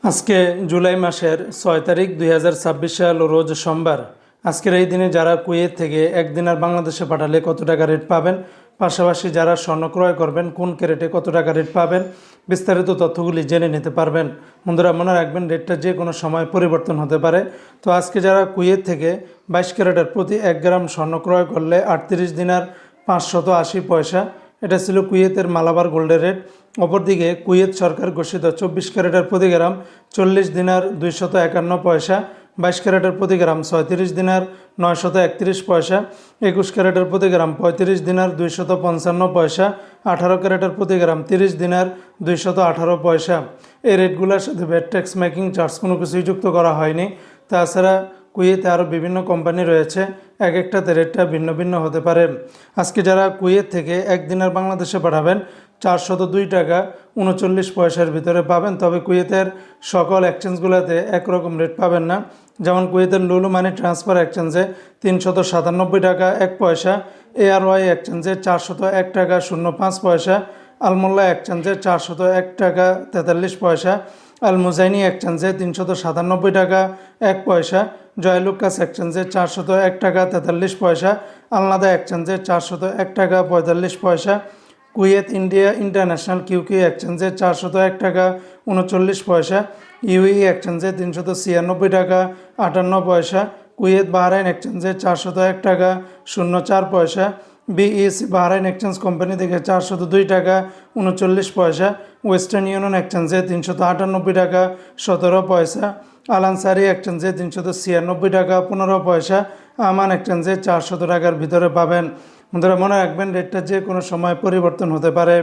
আজকে জুলাই মাসের 6 তারিখ 2026 সাল রোজ সোমবার। আজকের এই দিনে যারা কুয়েত থেকে একদিনার বাংলাদেশে পাঠালে কত টাকা রেট পাবেন, পাশাপাশি যারা স্বর্ণ ক্রয় করবেন কোন ক্যারেটে কত টাকা রেট পাবেন, বিস্তারিত তথ্যগুলি জেনে নিতে পারবেন। বন্ধুরা মনে রাখবেন, রেটটা যে কোনো সময় পরিবর্তন হতে পারে। তো আজকে যারা কুয়েত থেকে 22 ক্যারেটের প্রতি 1 গ্রাম স্বর্ণ ক্রয় করলে 38 দিনার 580 পয়সা, এটা ছিল কুয়েতের মালাবার গোল্ডের রেট। অপরদিকে কুয়েত সরকার ঘোষিত 24 ক্যারেটের প্রতি গ্রাম 40 দিনার 251 পয়সা, 22 ক্যারেটের প্রতি গ্রাম 36 দিনার 931 পয়সা, 21 ক্যারেটের প্রতি গ্রাম 35 দিনার 255 পয়সা, 18 ক্যারেটের প্রতি গ্রাম 30 দিনার 218 পয়সা। এই রেটগুলোর সাথে ভ্যাট ট্যাক্স মেকিং চার্জ কোনো কিছুই যুক্ত করা হয়নি। তাছাড়া কুয়েতে আরও বিভিন্ন কোম্পানি রয়েছে, এক একটাতে রেটটা ভিন্ন ভিন্ন হতে পারে। আজকে যারা কুয়েত থেকে একদিনের বাংলাদেশে পাঠাবেন 402 টাকা 39 পয়সার ভিতরে পাবেন। তবে কুয়েতের সকল এক্সচেঞ্জগুলোতে একরকম রেট পাবেন না। যেমন কুয়েতের লুলু মানি ট্রান্সফার এক্সচেঞ্জে 397 টাকা 1 পয়সা, ARY এক্সচেঞ্জে 401 টাকা 05 পয়সা, আলমোল্লা এক্সচেঞ্জে 401 টাকা 43 পয়সা, আল মুজাইনি এক্সচেঞ্জে 397 টাকা 1 পয়সা, জয়লুকাস এক্সচেঞ্জে 401 টাকা 43 পয়সা, আলনাদা এক্সচেঞ্জে 401 টাকা 45 পয়সা, কুয়েত ইন্ডিয়া ইন্টারন্যাশনাল QQ এক্সচেঞ্জে 401 টাকা 39 পয়সা, UAE এক্সচেঞ্জে 396 টাকা 58 পয়সা, কুয়েত বাহরাইন এক্সচেঞ্জে 401 টাকা 04 পয়সা, BEC বাহরাইন এক্সচেঞ্জ কোম্পানি থেকে 402 টাকা 39 পয়সা, ওয়েস্টার্ন ইউনিয়ন এক্সচেঞ্জে 398 টাকা 17 পয়সা, আল আনসারি এক্সচেঞ্জে 396 টাকা 15 পয়সা, আমান এক্সচেঞ্জে 400 টাকার ভিতরে পাবেন। বন্ধুরা মনে রাখবেন, রেটটা যে কোনো সময় পরিবর্তন হতে পারে।